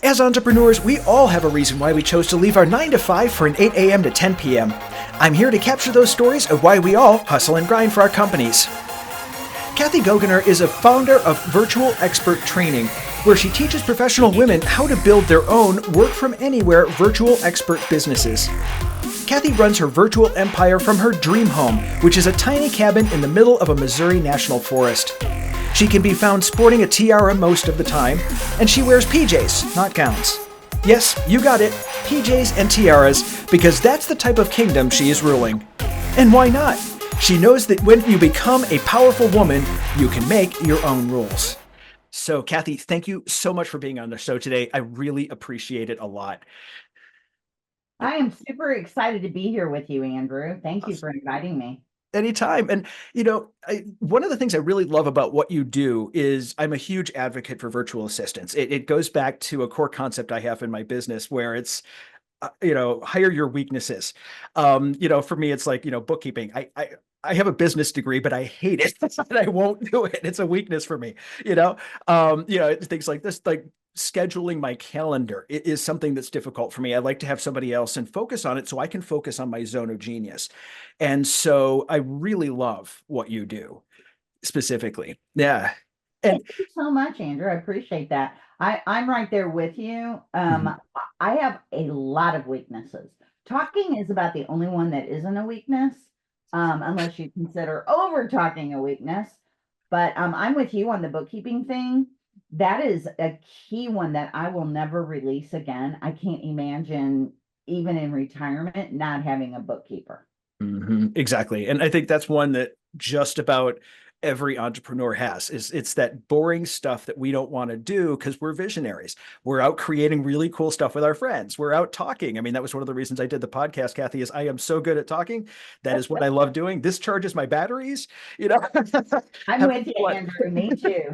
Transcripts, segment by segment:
As entrepreneurs, we all have a reason why we chose to leave our 9 to 5 for an 8 a.m. to 10 p.m. I'm here to capture those stories of why we all hustle and grind for our companies. Kathy Goughenour is a founder of Virtual Expert Training, where she teaches professional women how to build their own work-from-anywhere virtual expert businesses. Kathy runs her virtual empire from her dream home, which is a tiny cabin in the middle of a Missouri national forest. She can be found sporting a tiara most of the time, and she wears PJs, not gowns. Yes, you got it, PJs and tiaras, because that's the type of kingdom she is ruling. And why not? She knows that when you become a powerful woman, you can make your own rules. So, Kathy, thank you so much for being on the show today. I really appreciate it a lot. I am super excited to be here with you, Andrew. Thank you for inviting me. Anytime. And, one of the things I really love about what you do is I'm a huge advocate for virtual assistants. It goes back to a core concept I have in my business where it's, hire your weaknesses. For me, it's like, bookkeeping. I have a business degree, but I hate it and I won't do it. It's a weakness for me, things like this, like scheduling my calendar is something that's difficult for me. I like to have somebody else and focus on it so I can focus on my zone of genius. And so I really love what you do specifically. Yeah. And Thank you so much, Andrew. I appreciate that. I'm right there with you. Mhm. I have a lot of weaknesses. Talking is about the only one that isn't a weakness, unless you consider over talking a weakness. But I'm with you on the bookkeeping thing. That is a key one that I will never release again. I can't imagine, even in retirement, not having a bookkeeper. Exactly. And I think that's one that just about every entrepreneur has is it's that boring stuff that we don't want to do because we're visionaries. We're out creating really cool stuff with our friends. We're out talking. I mean, that was one of the reasons I did the podcast, Kathy, is I am so good at talking. That is what I love doing. This charges my batteries, I'm having with to you, go out, Andrew. Me too.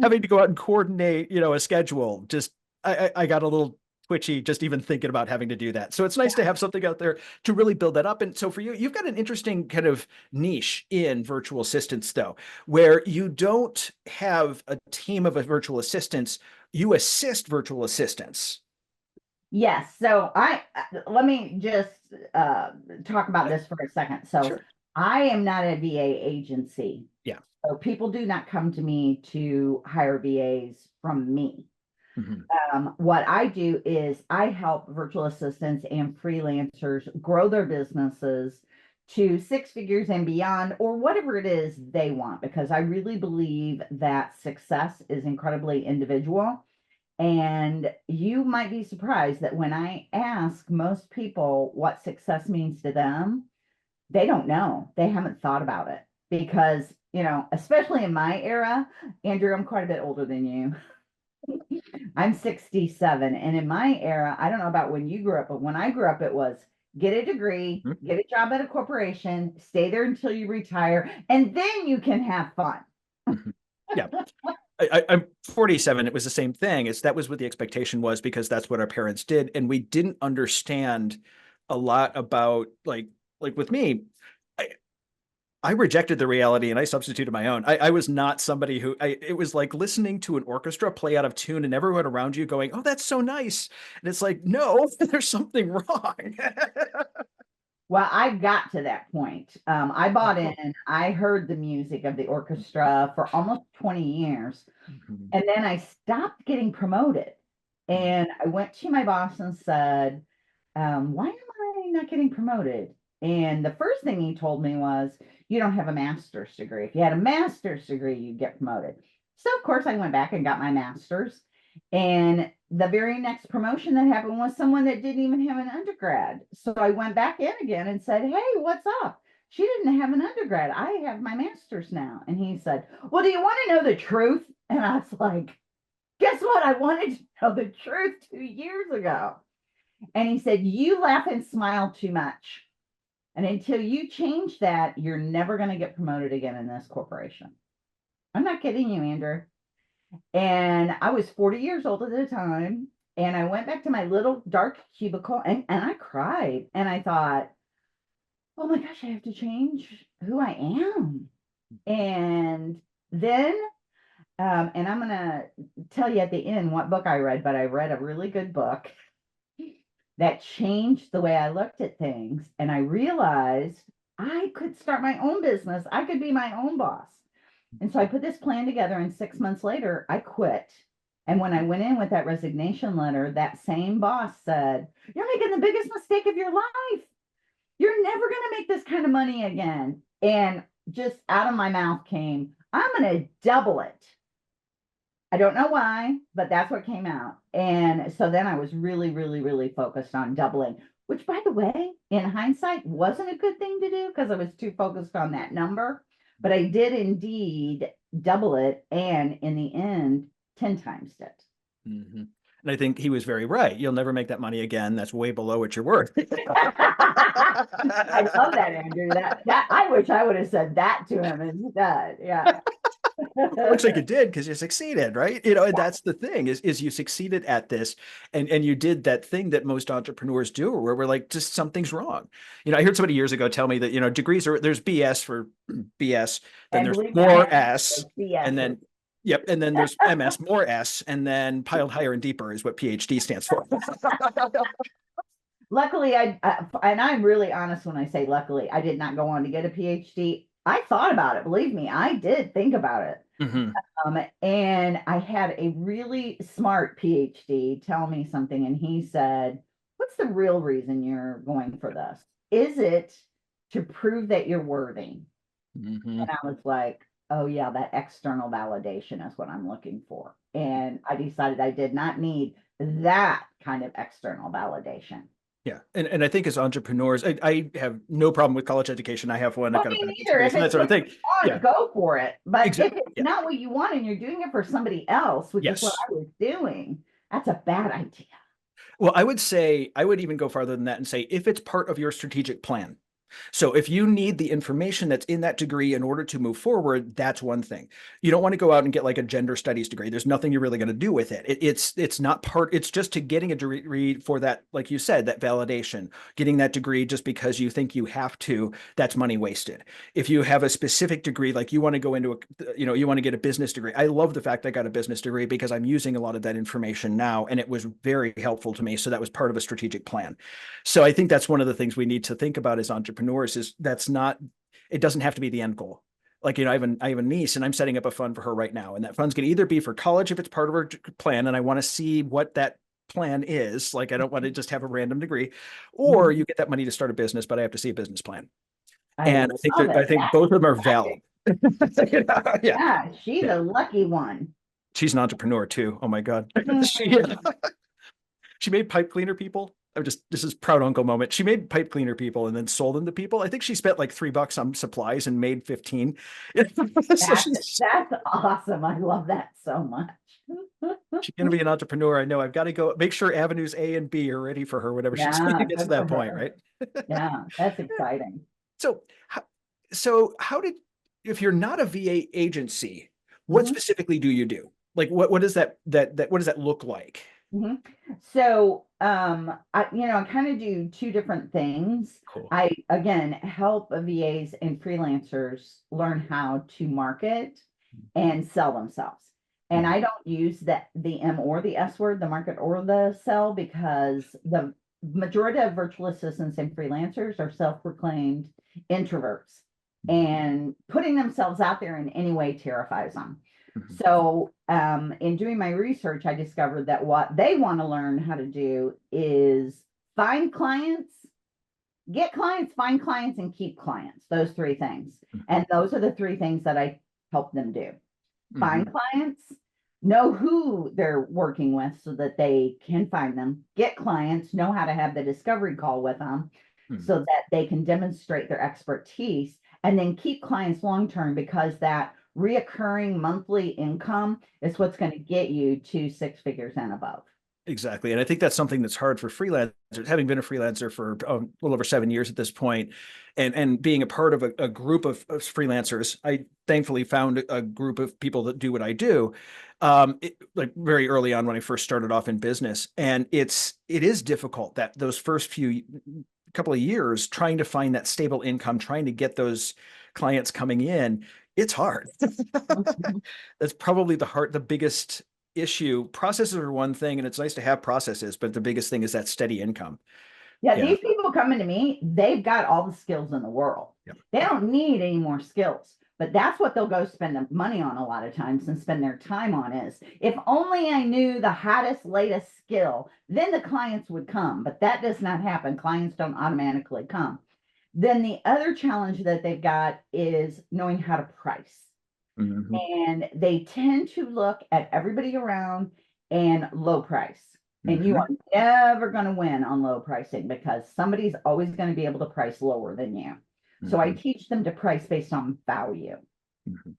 having to go out and coordinate, a schedule. Just I got a little twitchy just even thinking about having to do that. So it's nice to have something out there to really build that up. And so for you, you've got an interesting kind of niche in virtual assistants, though, where you don't have a team of virtual assistants, you assist virtual assistants. Yes. So let me just uh, talk about this for a second. So Sure. I am not a VA agency. Yeah. So people do not come to me to hire VAs from me. Mhm. What I do is I help virtual assistants and freelancers grow their businesses to six figures and beyond, or whatever it is they want, because I really believe that success is incredibly individual. And you might be surprised that when I ask most people what success means to them, they don't know. They haven't thought about it because, especially in my era, Andrew, I'm quite a bit older than you. I'm 67. And in my era, I don't know about when you grew up, but when I grew up, it was get a degree, Mhm. get a job at a corporation, stay there until you retire, and then you can have fun. Mhm. Yeah. I'm 47. It was the same thing. That was what the expectation was because that's what our parents did, and we didn't understand a lot about like with me. I, I rejected the reality and I substituted my own. I was not somebody it was like listening to an orchestra play out of tune and everyone around you going, oh, that's so nice. And it's like, no, there's something wrong. Well, I got to that point. I Oh, bought cool. in, I heard the music of the orchestra for almost 20 years. Mhm, And then I stopped getting promoted. mhm, And I went to my boss and said, why am I not getting promoted? And the first thing he told me was, you don't have a master's degree. If you had a master's degree, you'd get promoted. So, of course, I went back and got my master's. And the very next promotion that happened was someone that didn't even have an undergrad. So I went back in again and said, hey, what's up? She didn't have an undergrad. I have my master's now. And he said, well, do you want to know the truth? And I was like, guess what? I wanted to know the truth 2 years ago. And he said, you laugh and smile too much. And until you change that, you're never going to get promoted again in this corporation. I'm not kidding you, Andrew. And I was 40 years old at the time. And I went back to my little dark cubicle and I cried. And I thought, oh my gosh, I have to change who I am. And then And I'm gonna tell you at the end what book I read, but I read a really good book that changed the way I looked at things. And I realized I could start my own business. I could be my own boss. And so I put this plan together, and 6 months later, I quit. And when I went in with that resignation letter, that same boss said, "You're making the biggest mistake of your life. You're never going to make this kind of money again." And just out of my mouth came, "I'm going to double it." I don't know why, but that's what came out. And so then I was really, really, really focused on doubling, which, by the way, in hindsight, wasn't a good thing to do because I was too focused on that number. But I did indeed double it. And in the end, 10 times it. Mm-hmm. And I think he was very right. You'll never make that money again. That's way below what you're worth. I love that, Andrew. That I wish I would have said that to him instead. Yeah. Looks like you did because you succeeded, right? You know, and that's the thing is you succeeded at this, and you did that thing that most entrepreneurs do, where we're like, just something's wrong. You know, I heard somebody years ago tell me that, you know, degrees are, there's BS for BS, then And there's believe me, I more have S, and BS. then yep, and then there's MS, more S, and then piled higher and deeper is what PhD stands for. Luckily, and I'm really honest when I say luckily, I did not go on to get a PhD. I thought about it. Believe me, I did think about it. Mm-hmm. And I had a really smart PhD tell me something, and he said, "What's the real reason you're going for this? Is it to prove that you're worthy?" Mm-hmm. And I was like, "Oh, yeah, that external validation is what I'm looking for." And I decided I did not need that kind of external validation. Yeah. And I think as entrepreneurs, I have no problem with college education. I have one. I've Well, got a me bachelor's neither. degree, If so that it's sort of what thing. you want, Yeah, go for it. But if exactly. it's Yeah. not what you want and you're doing it for somebody else, which is what Yes. I was doing, that's a bad idea. Well, I would say, I would even go farther than that and say, if it's part of your strategic plan. So if you need the information that's in that degree in order to move forward, that's one thing. You don't want to go out and get like a gender studies degree. There's nothing you're really going to do with it. It's not part, it's just to getting a degree for that, like you said, that validation. Getting that degree just because you think you have to, that's money wasted. If you have a specific degree, like you want to go into a, you know, you want to get a business degree. I love the fact I got a business degree because I'm using a lot of that information now, and it was very helpful to me. So that was part of a strategic plan. So I think that's one of the things we need to think about as entrepreneurs is that's not, it doesn't have to be the end goal. Like, you know, I have a niece and I'm setting up a fund for her right now. And that fund's going to either be for college if it's part of her plan. And I want to see what that plan is. Like, I don't want to just have a random degree, or Mhm. you get that money to start a business, but I have to see a business plan. I And I think love that, I it. think both of them are That's valid. Yeah. yeah, she's Yeah. a lucky one. She's an entrepreneur too. Oh my God. she, Mhm. she made pipe cleaner people. I'm just, this is proud uncle moment. She made pipe cleaner people and then sold them to people. I think she spent like $3 on supplies and made 15. So That's she's that's awesome. I love that so much. she's gonna be an entrepreneur. I know. I've got to go make sure avenues A and B are ready for her whenever she's Yeah, gets to good for that point, her. right? Yeah, that's exciting. So, how did, if you're not a VA agency, what Mhm. specifically do you do? Like, what does that what does that look like? Mhm. So, I kind of do two different things. Cool. I, again, help VAs and freelancers learn how to market and sell themselves. And Mhm. I don't use the M or the S word, the market or the sell, because the majority of virtual assistants and freelancers are self-proclaimed introverts, and putting themselves out there in any way terrifies them. Mhm. So, in doing my research, I discovered that what they want to learn how to do is find clients, get clients, find clients, and keep clients. Those three things. Mhm. And those are the three things that I help them do. Find Mhm. clients, know who they're working with so that they can find them, get clients, know how to have the discovery call with them Mhm. so that they can demonstrate their expertise, and then keep clients long term, because that reoccurring monthly income is what's going to get you to six figures and above. Exactly. And I think that's something that's hard for freelancers, having been a freelancer for a little over 7 years at this point, and being a part of a group of freelancers. I thankfully found a group of people that do what I do, like very early on when I first started off in business. And it is difficult that those first few couple of years trying to find that stable income, trying to get those clients coming in. It's hard. That's probably the biggest issue. Processes are one thing, and it's nice to have processes, but the biggest thing is that steady income. Yeah, Yeah. these people coming to me, they've got all the skills in the world. Yeah. They don't need any more skills, but that's what they'll go spend the money on a lot of times and spend their time on is if only I knew the hottest, latest skill, then the clients would come. But that does not happen. Clients don't automatically come. Then the other challenge that they've got is knowing how to price. Mhm. And they tend to look at everybody around and low price. And you Mhm. are never going to win on low pricing because somebody's always going to be able to price lower than you. So I Mhm. teach them to price based on value. Mhm.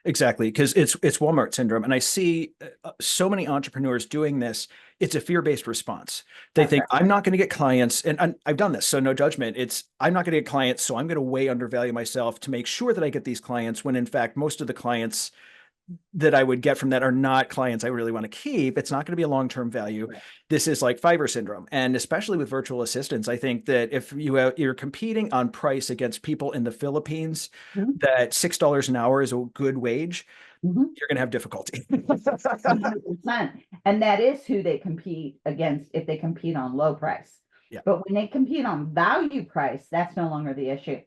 Exactly, because it's Walmart syndrome, and I see so many entrepreneurs doing this. It's a fear-based response. They That's think right. I'm not going to get clients, and I've done this, so no judgment. It's I'm not going to get clients, so I'm going to way undervalue myself to make sure that I get these clients. When in fact, most of the clients that I would get from that are not clients I really want to keep. It's not going to be a long-term value. Right. This is like Fiverr syndrome. And especially with virtual assistants, I think that if you're competing on price against people in the Philippines, Mhm. that $6 an hour is a good wage, Mhm. you're going to have difficulty. 100%. And that is who they compete against if they compete on low price. Yeah. But when they compete on value price, that's no longer the issue.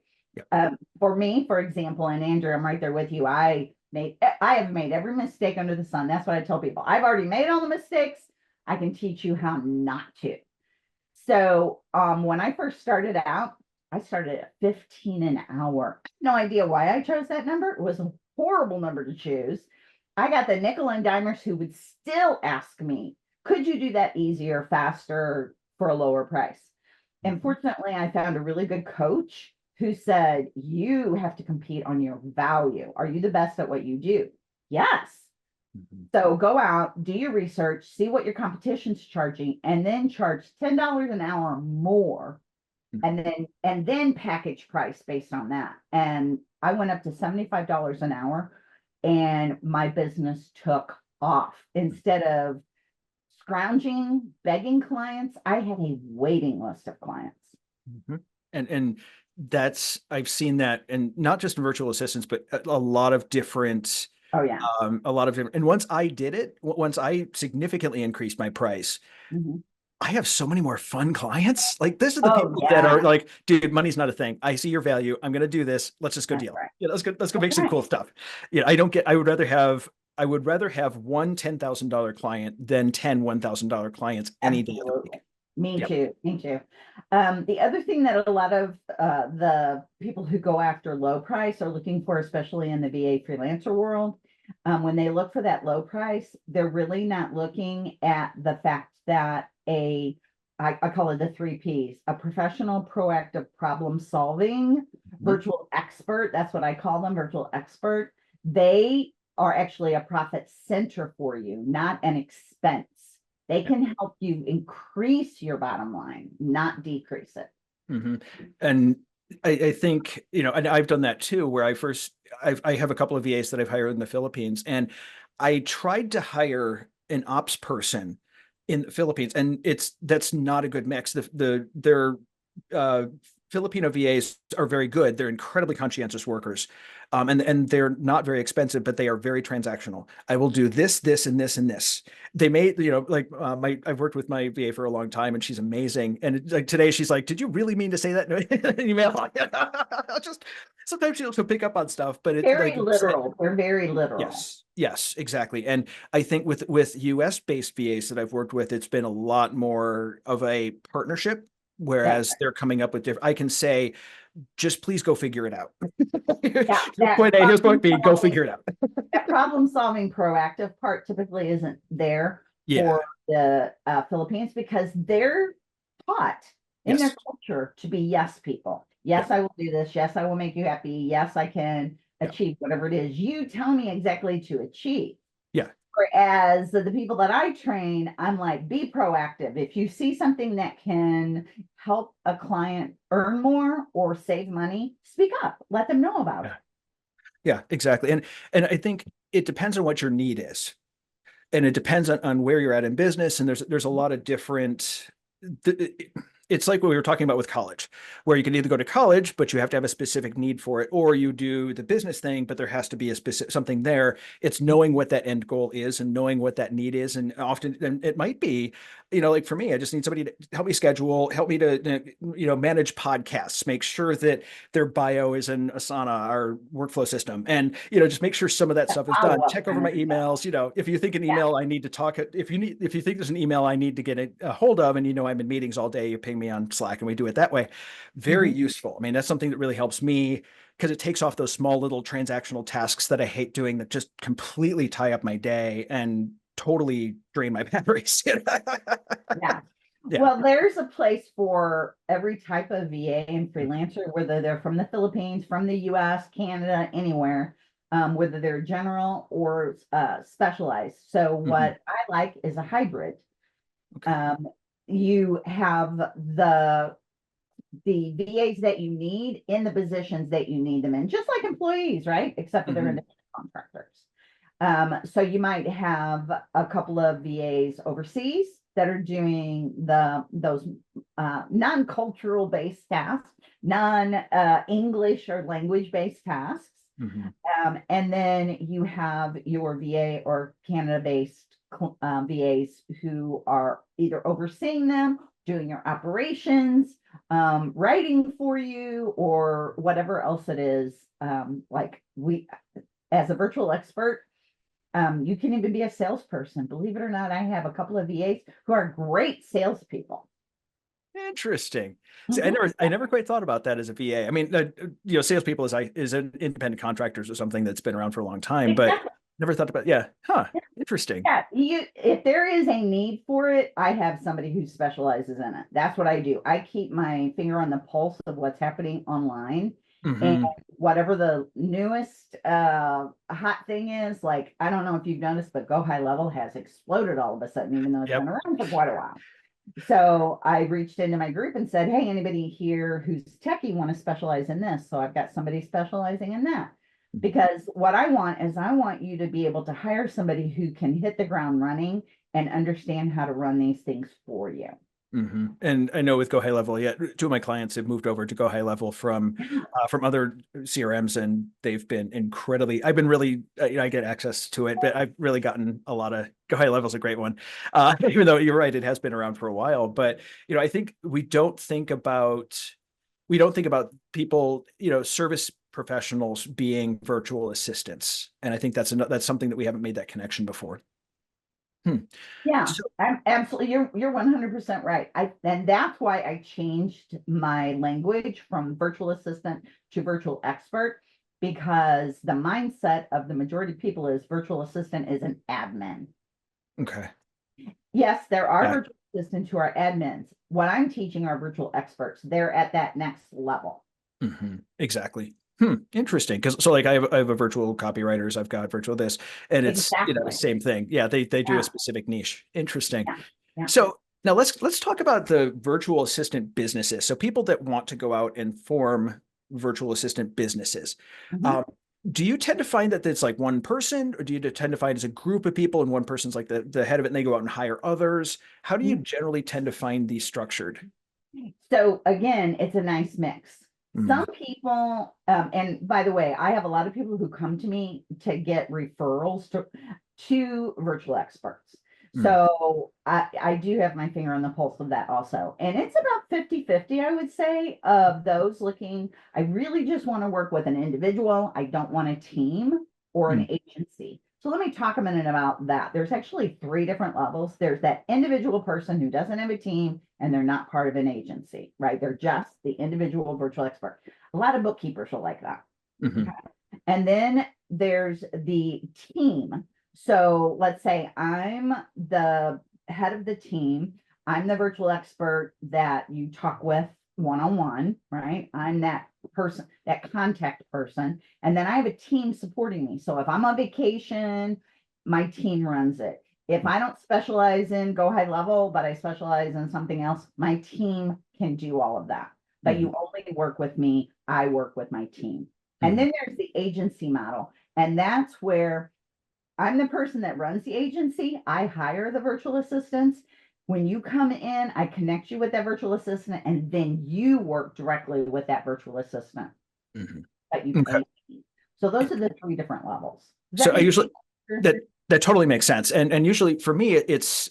Yeah. For me, for example, and Andrew, I'm right there with you. I have made every mistake under the sun. That's what I tell people. I've already made all the mistakes. I can teach you how not to. So when I first started out, I started at 15 an hour. No idea why I chose that number. It was a horrible number to choose. I got the nickel and dimers who would still ask me, could you do that easier, faster for a lower price? And Mhm. fortunately, I found a really good coach who said, you have to compete on your value. Are you the best at what you do? Yes. Mhm. So go out, do your research, see what your competition's charging, and then charge $10 an hour more, and then package price based on that. And I went up to $75 an hour, and my business took off. Instead of scrounging, begging clients, I had a waiting list of clients. Mhm. And that's I've seen that, and not just in virtual assistants, but a lot of different Oh yeah. and once I did it, once I significantly increased my price, Mhm. I have so many more fun clients. Like this are the Oh people that are yeah. like, dude, money's not a thing. I see your value. I'm gonna do this. Let's just go That's deal. right. Yeah, let's go That's make some right. cool stuff. Yeah, I don't get I would rather have one $10,000 client than 10 $1,000 clients any day of the Absolutely. week. Me Yep. too. Me too. The other thing that a lot of the people who go after low price are looking for, especially in the VA freelancer world, when they look for that low price, they're really not looking at the fact that I call it the three Ps, a professional, proactive problem solving Mhm. virtual expert. That's what I call them, virtual expert. They are actually a profit center for you, not an expense. They Yeah. can help you increase your bottom line, not decrease it. Mhm. And I think, and I've done that too, where I have a couple of VAs that I've hired in the Philippines, and I tried to hire an ops person in the Philippines, and that's not a good mix. Their uh, Filipino VAs are very good. They're incredibly conscientious workers, and they're not very expensive, but they are very transactional. I will do this, this, and this, and this. They made, like my I've worked with my VA for a long time, and she's amazing. And like today, she's like, "Did you really mean to say that in an email?" Just sometimes she'll pick up on stuff, but it's Very like literal. They're very literal. yes, yes, exactly. And I think with US based VAs that I've worked with, it's been a lot more of a partnership. That's Whereas right. they're coming up with different, I can say, just please go figure it out. Yeah, Here's point A, here's point B, go figure it out. that problem solving proactive part typically isn't there Yeah. for the Philippines because they're taught in their Yes. culture to be yes people. Yeah. Yes, I will do this. Yes, I will make you happy. Yes, I can Yeah. achieve whatever it is you tell me exactly to achieve. Yeah. Whereas the people that I train, I'm like, be proactive. If you see something that can help a client earn more or save money, speak up. Let them know about it. Yeah. Yeah, exactly. And I think it depends on what your need is. And it depends on where you're at in business. And there's a lot of different it's like what we were talking about with college, where you can either go to college, but you have to have a specific need for it, or you do the business thing, but there has to be a specific something there. It's knowing what that end goal is and knowing what that need is. And often and it might be, like for me, I just need somebody to help me schedule, help me to, manage podcasts, make sure that their bio is in Asana, our workflow system, and, just make sure some of that The stuff is done. follow-up Check over kind my of stuff. emails. If you think an Yeah. email I need to talk, if you think there's an email I need to get a hold of, and I'm in meetings all day, you ping me on Slack and we do it that way. Very Mhm. useful. I mean, that's something that really helps me because it takes off those small little transactional tasks that I hate doing that just completely tie up my day and totally drain my batteries. Yeah. Yeah. Well, there's a place for every type of VA and freelancer, whether they're from the Philippines, from the US, Canada, anywhere, whether they're general or specialized. So Mhm. what I like is a hybrid. Okay. Um, you have the VAs that you need in the positions that you need them in, just like employees, right? Except for they're Mhm. independent contractors. So you might have a couple of VAs overseas that are doing those non-cultural based tasks, non-English or language based tasks. Mhm. And then you have your VA or Canada-based VAs who are either overseeing them, doing your operations, writing for you, or whatever else it is. Like we, as a virtual expert, you can even be a salesperson. Believe it or not, I have a couple of VAs who are great salespeople. Interesting. See, I Mhm. never quite thought about that as a VA. I mean, salespeople is an independent contractors or something that's been around for a long time, but Exactly. never thought about, yeah, huh, interesting. Yeah, if there is a need for it, I have somebody who specializes in it. That's what I do. I keep my finger on the pulse of what's happening online, and Hmm. whatever the newest hot thing is, like I don't know if you've noticed, but Go High Level has exploded all of a sudden, even though it's Yep. been around for quite a while. So I reached into my group and said, hey, anybody here who's techie want to specialize in this? So I've got somebody specializing in that. Because what I want is I want you to be able to hire somebody who can hit the ground running and understand how to run these things for you. Hmm. And I know with Go High Level, yeah, two of my clients have moved over to Go High Level from other CRMs, and they've been incredibly. I've been really, I get access to it, but I've really gotten a lot of Go High Level is a great one. Even though you're right, it has been around for a while. But I think we don't think about people, service professionals being virtual assistants, and I think that's something that we haven't made that connection before. Hmm. Yeah, So, absolutely. You're 100% right. And that's why I changed my language from virtual assistant to virtual expert, because the mindset of the majority of people is virtual assistant is an admin. okay. Yes, there are Yeah. virtual assistants who are admins. What I'm teaching are virtual experts. They're at that next level. Hmm. Exactly. Interesting. Because like I have a virtual copywriters, I've got virtual this, and it's Exactly. same thing. Yeah, they do a Yeah, specific niche. Interesting. yeah, yeah. So now let's talk about the virtual assistant businesses. So people that want to go out and form virtual assistant businesses. Mhm. Um, do you tend to find that it's like one person, or do you tend to find it's a group of people and one person's like the head of it and they go out and hire others? How do you generally tend to find these structured? So again, it's a nice mix. Mm, Some people, and by the way, I have a lot of people who come to me to get referrals to virtual experts. mm, So I do have my finger on the pulse of that also. And it's about 50-50, I would say, of those looking. I really just want to work with an individual. I don't want a team or an mm, agency. So let me talk a minute about that. There's actually three different levels. There's that individual person who doesn't have a team and they're not part of an agency, right? They're just the individual virtual expert. A lot of bookkeepers are like that. Okay. mhm, And then there's the team. So let's say I'm the head of the team. I'm the virtual expert that you talk with one on one, right? I'm that person, that contact person. And then I have a team supporting me. So if I'm on vacation, my team runs it. If I don't specialize in Go High Level, but I specialize in something else, my team can do all of that. But mhm, you only work with me, I work with my team. And mhm, then there's the agency model. And that's where I'm the person that runs the agency. I hire the virtual assistants. When you come in, I connect you with that virtual assistant, and then you work directly with that virtual assistant Mhm. that you Okay. pay. So those are the three different levels. Does So that I make usually sense? that totally makes sense. And usually for me, it's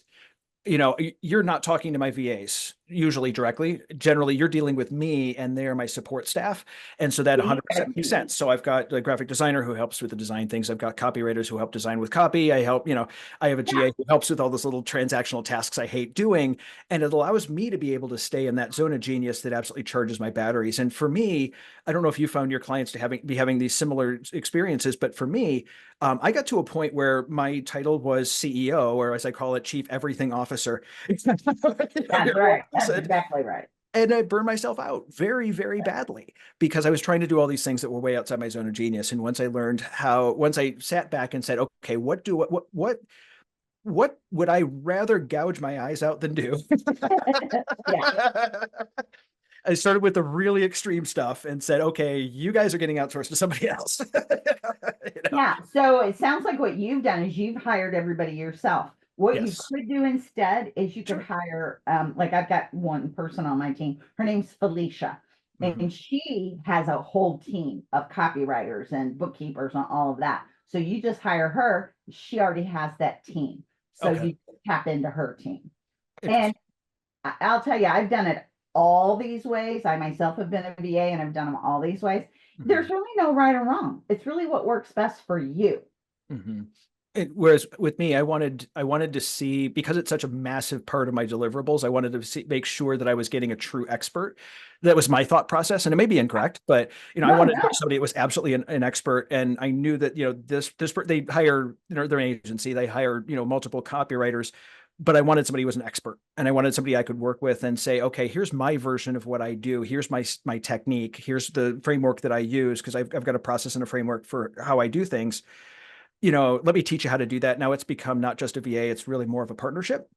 you're not talking to my VAs usually directly. Generally, you're dealing with me and they're my support staff. And so that So you've got a 100% makes team. sense. So I've got a graphic designer who helps with the design things. I've got copywriters who help design with copy. I have a Yeah. GA who helps with all those little transactional tasks I hate doing. And it allows me to be able to stay in that zone of genius that absolutely charges my batteries. And for me, I don't know if you found your clients to be having these similar experiences, but for me, I got to a point where my title was CEO, or as I call it, Chief Everything Officer. That's right. That's exactly right. And I burned myself out very, very badly because I was trying to do all these things that were way outside my zone of genius. And once I sat back and said, okay, what would I rather gouge my eyes out than do? Yeah. I started with the really extreme stuff and said, okay, you guys are getting outsourced to somebody else. you know? Yeah. So it sounds like what you've done is you've hired everybody yourself. What you Yes. could do instead is you could Sure. hire, like I've got one person on my team. Her name's Felicia, Mm-hmm. and she has a whole team of copywriters and bookkeepers and all of that. So you just hire her. She already has that team. So Okay. you tap into her team. And Interesting. I'll tell you, I've done it all these ways. I myself have been a VA and I've done them all these ways. Mm-hmm. There's really no right or wrong. It's really what works best for you. Mm-hmm. Whereas with me, I wanted to see, because it's such a massive part of my deliverables, I wanted to make sure that I was getting a true expert. That was my thought process, and it may be incorrect, but I No, wanted to no. get somebody that was absolutely an expert. And I knew that they hire, they're an agency, they hire multiple copywriters, but I wanted somebody who was an expert, and I wanted somebody I could work with and say, okay, here's my version of what I do, here's my technique, here's the framework that I use, because I've got a process and a framework for how I do things. Let me teach you how to do that. Now it's become not just a VA, it's really more of a partnership.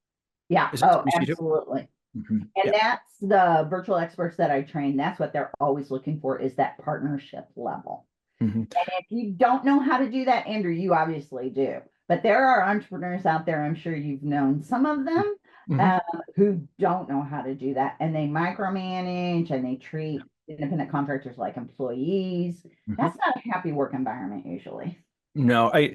Yeah. Is that Oh, something you do? absolutely. Yeah. And that's the virtual experts that I train. That's what they're always looking for is that partnership level. Hmm. And if you don't know how to do that, Andrew, you obviously do. But there are entrepreneurs out there, I'm sure you've known some of them, Hmm. who don't know how to do that. And they micromanage and they treat independent contractors like employees. Hmm. That's not a happy work environment usually. No, I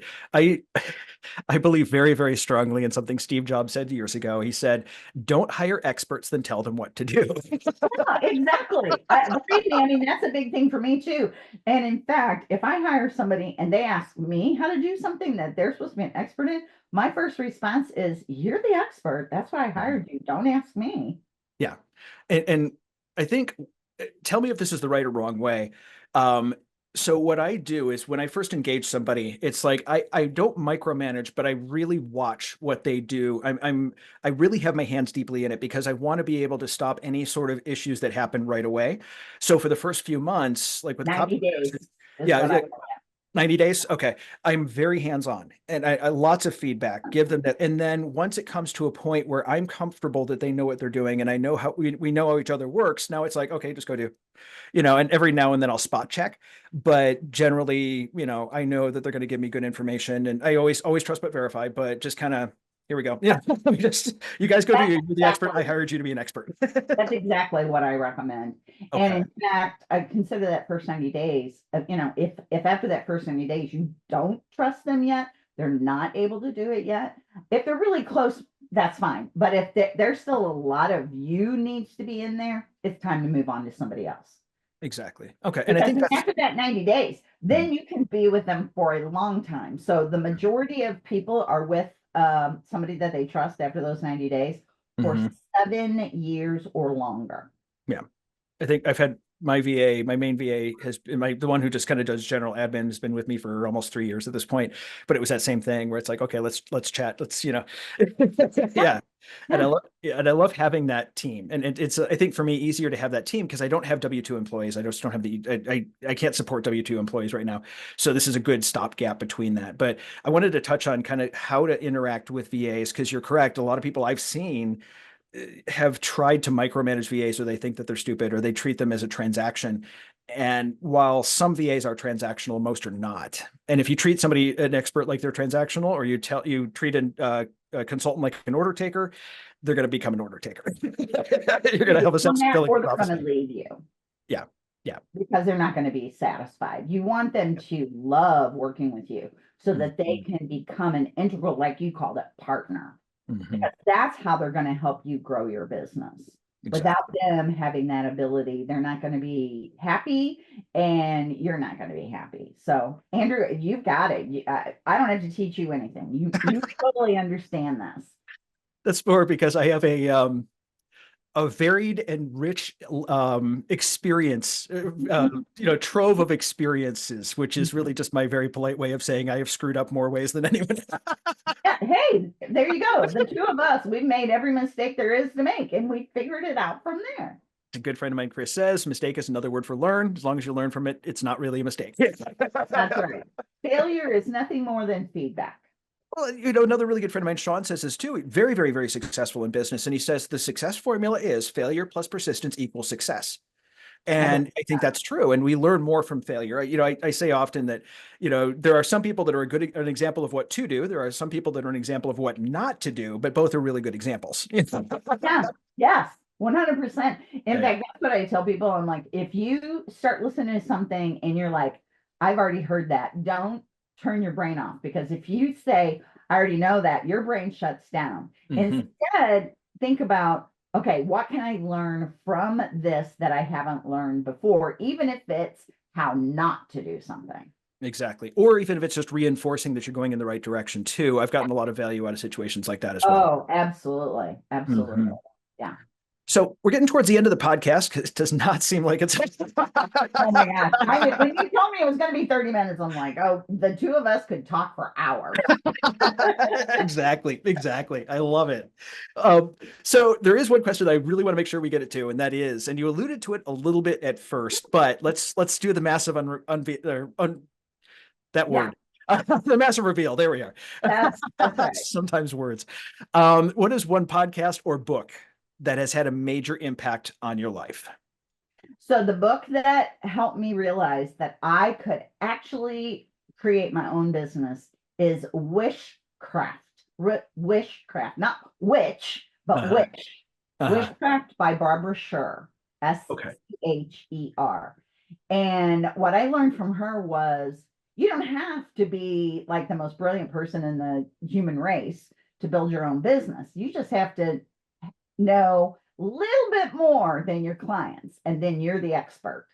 I believe very, very strongly in something Steve Jobs said years ago. He said, "Don't hire experts, then tell them what to do." Yeah, exactly. Believe me, I mean, that's a big thing for me too. And in fact, if I hire somebody and they ask me how to do something that they're supposed to be an expert in, my first response is, "You're the expert. That's why I hired you. Don't ask me." Yeah. And I think, tell me if this is the right or wrong way. Um, so what I do is when I first engage somebody, it's like I don't micromanage, but I really watch what they do. I really have my hands deeply in it because I want to be able to stop any sort of issues that happen right away. So for the first few months, like with the 90 copy, days is yeah, what I, 90 days. Okay. I'm very hands-on and I lots of feedback, give them that. And then once it comes to a point where I'm comfortable that they know what they're doing and I know how we know how each other works, now it's like, okay, just go do, and every now and then I'll spot check. But generally, I know that they're going to give me good information and I always trust but verify, but just kind of, here we go. Yeah. Let me just, you guys go do, that's you're the expert. I exactly hired you to be an expert. That's exactly what I recommend. And Okay. in fact, I consider that first 90 days, if after that first 90 days you don't trust them yet, they're not able to do it yet. If they're really close, that's fine. But if there's still a lot of you needs to be in there, it's time to move on to somebody else. Exactly. Okay. And I Because think that's, after that 90 days, mhm, then you can be with them for a long time. So the majority of people are with somebody that they trust after those 90 days for mhm. 7 years or longer. Yeah. I think I've had my VA, my main VA has been the one who just kind of does general admin has been with me for almost 3 years at this point. But it was that same thing where it's like, okay, let's chat. Yeah, Yeah. yeah, And I love having that team. And it's I think for me easier to have that team because I don't have W-2 employees. I just don't have I can't support W-2 employees right now. So this is a good stopgap between that. But I wanted to touch on kind of how to interact with VAs because you're correct. A lot of people I've seen have tried to micromanage VAs or they think that they're stupid or they treat them as a transaction. And while some VAs are transactional, most are not. And if you treat somebody, an expert like they're transactional, or you treat a consultant like an order taker, they're going to become an order taker. You're going to help us out fulfilling Or they're going prophecy. to leave you Yeah. Yeah. because they're not going to be satisfied. You want them to love working with you so that they can become an integral, like you called it, partner. Mm-hmm. Because that's how they're going to help you grow your business. Without Exactly. them having that ability, they're not going to be happy and you're not going to be happy. So, Andrew, you've got it. I don't have to teach you anything. You totally understand this. That's more because I have a varied and rich experience, trove of experiences, which is really just my very polite way of saying I have screwed up more ways than anyone. Yeah, hey, there you go. The two of us, we've made every mistake there is to make, and we figured it out from there. A good friend of mine, Chris, says mistake is another word for learn. As long as you learn from it, it's not really a mistake. That's right. Failure is nothing more than feedback. Well, another really good friend of mine, Sean, says this too. Very, very, very successful in business. And he says the success formula is failure plus persistence equals success. I And I think that's true. And we learn more from failure. I say often that, there are some people that are an example of what to do. There are some people that are an example of what not to do, but both are really good examples. Yeah, yes, 100%. In Yeah. fact, that's what I tell people. I'm like, if you start listening to something and you're like, I've already heard that, don't turn your brain off. Because if you say, I already know that, your brain shuts down. Mhm. Instead, think about, okay, what can I learn from this that I haven't learned before, even if it's how not to do something. Exactly. Or even if it's just reinforcing that you're going in the right direction too. I've gotten a lot of value out of situations like that as well. Oh, absolutely. Absolutely. Mhm. Yeah. So we're getting towards the end of the podcast because it does not seem like it's. Oh my gosh. When you told me it was going to be 30 minutes, I'm like, oh, the two of us could talk for hours. Exactly. Exactly. I love it. So there is one question that I really want to make sure we get it to, and that is, and you alluded to it a little bit at first, but let's do the massive that Yeah, word. The massive reveal. There we are. that's right. Sometimes words. What is one podcast or book that has had a major impact on your life? So the book that helped me realize that I could actually create my own business is Wishcraft. Wishcraft, not witch, but Uh-huh. witch. Uh-huh. Wishcraft by Barbara Scher, Okay. Scher. And what I learned from her was you don't have to be like the most brilliant person in the human race to build your own business. You just have to know a little bit more than your clients, and then you're the expert,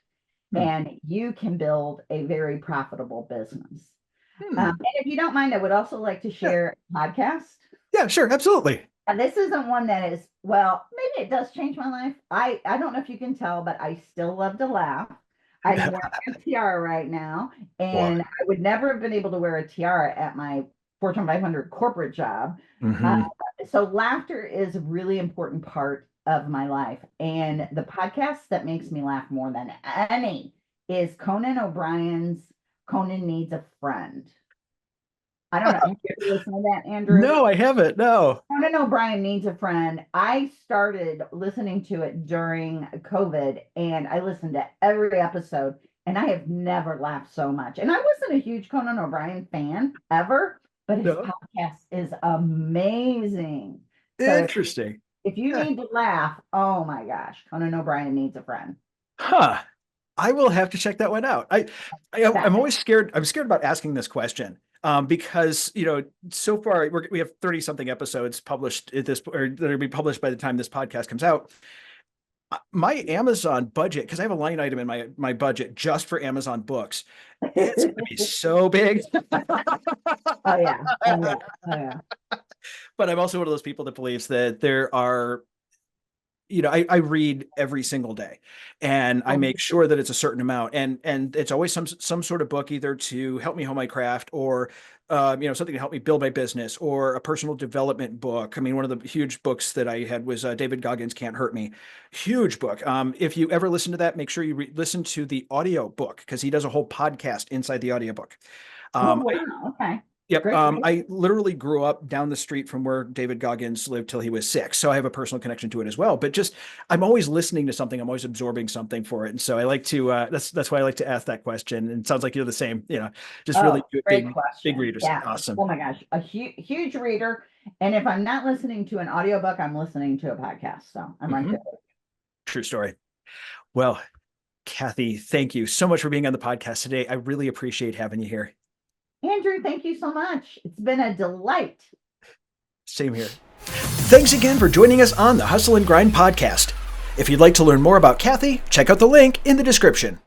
Hmm. and you can build a very profitable business. Hmm. And if you don't mind, I would also like to Yeah. share a podcast. Yeah, sure. Absolutely. And this isn't one that is, well, maybe it does change my life. I don't know if you can tell, but I still love to laugh. I'm wearing a tiara right now, Love and it. I would never have been able to wear a tiara at my Fortune 500 corporate job. Uh, Hmm. so laughter is a really important part of my life. And the podcast that makes me laugh more than any is Conan O'Brien's Conan Needs a Friend. I don't know. Have you ever listened to that, Andrew? No, I haven't. No. Conan O'Brien Needs a Friend. I started listening to it during COVID and I listened to every episode and I have never laughed so much. And I wasn't a huge Conan O'Brien fan ever, but his No. podcast is amazing. So Interesting. if you Huh. need to laugh, oh my gosh, Conan O'Brien Needs a Friend. Huh. I will have to check that one out. That I'm always scared. I'm scared about asking this question because so far we have 30 something episodes published at this, or that'll be published by the time this podcast comes out. My Amazon budget, because I have a line item in my budget just for Amazon books, it's going to be so big. Oh yeah. Oh yeah. Oh yeah. But I'm also one of those people that believes that there are, I read every single day and I Oh, make sure that it's a certain amount, and it's always some sort of book either to help me hone my craft or something to help me build my business or a personal development book. I mean, one of the huge books that I had was David Goggins' Can't Hurt Me. Huge book. If you ever listen to that, make sure you listen to the audio book because he does a whole podcast inside the audiobook. oh Um, wow. Okay. Yep. Great. I literally grew up down the street from where David Goggins lived till he was 6. So I have a personal connection to it as well. But just, I'm always listening to something. I'm always absorbing something for it. And so I like to, that's why I like to ask that question. And it sounds like you're the same, just really Oh, great big question. readers. Yeah. Awesome. Oh my gosh, a huge reader. And if I'm not listening to an audiobook, I'm listening to a podcast. So I'm right there. True story. Well, Kathy, thank you so much for being on the podcast today. I really appreciate having you here. Andrew, thank you so much. It's been a delight. Same here. Thanks again for joining us on the Hustle and Grind podcast. If you'd like to learn more about Kathy, check out the link in the description.